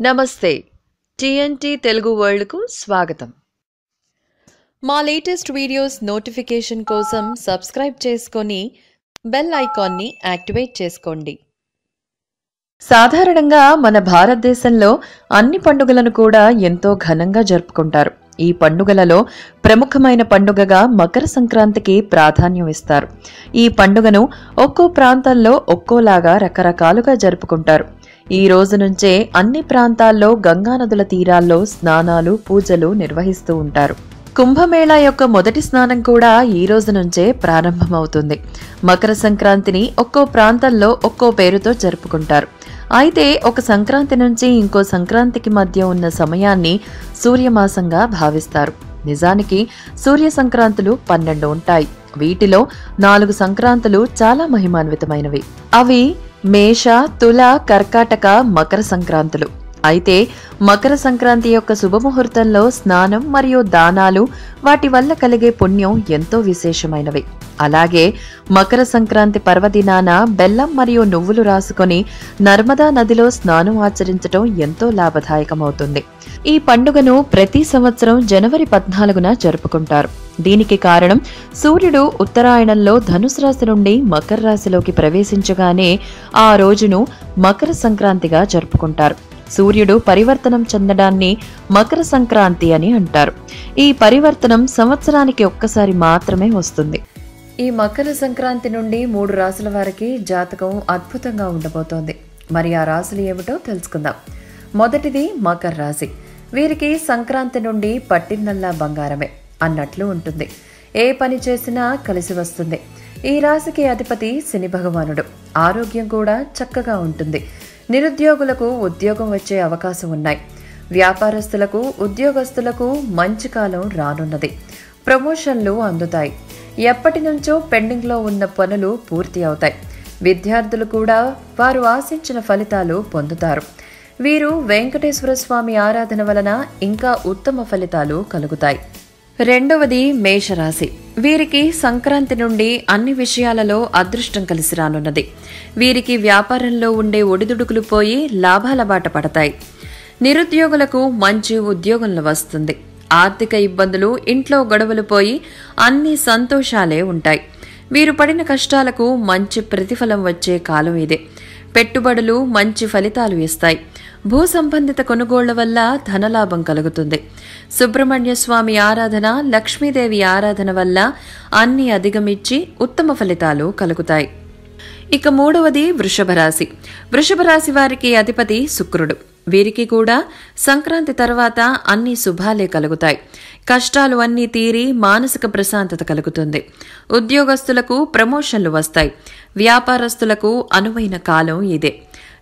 నమస్తే టీఎన్టీ తెలుగు వరల్డ్కు స్వాగతం. మా లేటెస్ట్ వీడియోస్ నోటిఫికేషన్ కోసం సబ్స్క్రైబ్ చేసుకొని బెల్ ఐకాన్ని యాక్టివేట్ చేసుకోండి. సాధారణంగా మన భారతదేశంలో అన్ని పండుగలను కూడా ఎంతో ఘనంగా జరుపుకుంటారు. ఈ పండుగలలో ప్రముఖమైన పండుగగా మకర సంక్రాంతికి ప్రాధాన్యం ఇస్తారు. ఈ పండుగను ఒక్కో ప్రాంతాల్లో ఒక్కోలాగా రకరకాలుగా జరుపుకుంటారు. ఈ రోజు నుంచే అన్ని ప్రాంతాల్లో గంగానదుల తీరాల్లో స్నానాలు, పూజలు నిర్వహిస్తూ ఉంటారు. కుంభమేళా యొక్క మొదటి స్నానం కూడా ఈ రోజు నుంచే ప్రారంభమవుతుంది. మకర సంక్రాంతిని ఒక్కో ప్రాంతంలో ఒక్కో పేరుతో జరుపుకుంటారు. అయితే ఒక సంక్రాంతి నుంచి ఇంకో సంక్రాంతికి మధ్య ఉన్న సమయాన్ని సూర్యమాసంగా భావిస్తారు. నిజానికి సూర్య సంక్రాంతులు 12 ఉంటాయి. వీటిలో 4 సంక్రాంతులు చాలా మహిమాన్వితమైనవి. అవి మేష, తుల, కర్కాటక, మకర సంక్రాంతులు. అయితే మకర సంక్రాంతి యొక్క శుభముహూర్తంలో స్నానం మరియు దానాలు, వాటి వల్ల కలిగే పుణ్యం ఎంతో విశేషమైనవి. అలాగే మకర సంక్రాంతి పర్వదినాన బెల్లం మరియు నువ్వులు రాసుకొని నర్మదా నదిలో స్నానం ఆచరించడం ఎంతో లాభదాయకమవుతుంది. ఈ పండుగను ప్రతి సంవత్సరం జనవరి 14న జరుపుకుంటారు. దీనికి కారణం సూర్యుడు ఉత్తరాయణంలో ధనుసు రాశి నుండి మకర రాశిలోకి ప్రవేశించగానే ఆ రోజును మకర సంక్రాంతిగా జరుపుకుంటారు. సూర్యుడు పరివర్తనం చెందడాన్ని మకర సంక్రాంతి అని అంటారు. ఈ పరివర్తనం సంవత్సరానికి ఒక్కసారి మాత్రమే వస్తుంది. ఈ మకర సంక్రాంతి నుండి 3 రాశుల వారికి జాతకం అద్భుతంగా ఉండబోతోంది. మరి ఆ రాశులు ఏమిటో తెలుసుకుందాం. మొదటిది మకర రాశి. వీరికి సంక్రాంతి నుండి పట్టిందల్లా బంగారమే అన్నట్లు ఉంటుంది. ఏ పని చేసినా కలిసి వస్తుంది. ఈ రాశికి అధిపతి శని భగవానుడు. ఆరోగ్యం కూడా చక్కగా ఉంటుంది. నిరుద్యోగులకు ఉద్యోగం వచ్చే అవకాశం ఉన్నాయి. వ్యాపారస్తులకు, ఉద్యోగస్తులకు మంచి కాలం రానున్నది. ప్రమోషన్లు అందుతాయి. ఎప్పటి నుంచో పెండింగ్లో ఉన్న పనులు పూర్తి అవుతాయి. విద్యార్థులు కూడా వారు ఆశించిన ఫలితాలు పొందుతారు. వీరు వెంకటేశ్వర స్వామి ఆరాధన వలన ఇంకా ఉత్తమ ఫలితాలు కలుగుతాయి. రెండవది మేషరాశి. వీరికి సంక్రాంతి నుండి అన్ని విషయాలలో అదృష్టం కలిసి రానున్నది. వీరికి వ్యాపారంలో ఉండే ఒడిదుడుకులు పోయి లాభాల బాట పడతాయి. నిరుద్యోగులకు మంచి ఉద్యోగంలో వస్తుంది. ఆర్థిక ఇబ్బందులు, ఇంట్లో గొడవలు పోయి అన్ని సంతోషాలే ఉంటాయి. వీరు పడిన కష్టాలకు మంచి ప్రతిఫలం వచ్చే కాలం ఇదే. పెట్టుబడులు మంచి ఫలితాలు ఇస్తాయి. భూ సంబంధిత కొనుగోళ్ల వల్ల ధనలాభం కలుగుతుంది. సుబ్రహ్మణ్య స్వామి ఆరాధన, లక్ష్మీదేవి ఆరాధన వల్ల అన్ని అధిగమించి ఉత్తమ ఫలితాలు కలుగుతాయి. ఇక మూడవది వృషభ రాశి. వృషభ రాశి వారికి అధిపతి శుక్రుడు. వీరికి కూడా సంక్రాంతి తర్వాత అన్ని శుభాలే కలుగుతాయి. కష్టాలు అన్నీ తీరి మానసిక ప్రశాంతత కలుగుతుంది. ఉద్యోగస్తులకు ప్రమోషన్లు వస్తాయి. వ్యాపారస్తులకు అనువైన కాలం ఇదే.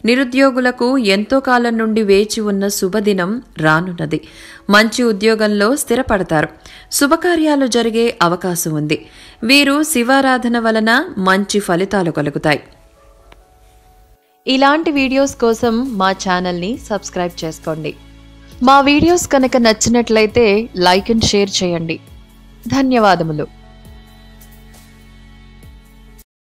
నిరుద్యోగులకు ఎంతో కాలం నుండి వేచి ఉన్న శుభదినం రానున్నది. మంచి ఉద్యోగంలో స్థిరపడతారు. శుభకార్యాలు జరిగే అవకాశం ఉంది. వీరు శివారాధన వలన మంచి ఫలితాలు కలుగుతాయి. ఇలాంటి వీడియోస్ కోసం మా ఛానల్ని సబ్స్క్రైబ్ చేసుకోండి. మా వీడియోస్ కనుక నచ్చినట్లయితే లైక్ అండ్ షేర్ చేయండి. ధన్యవాదములు.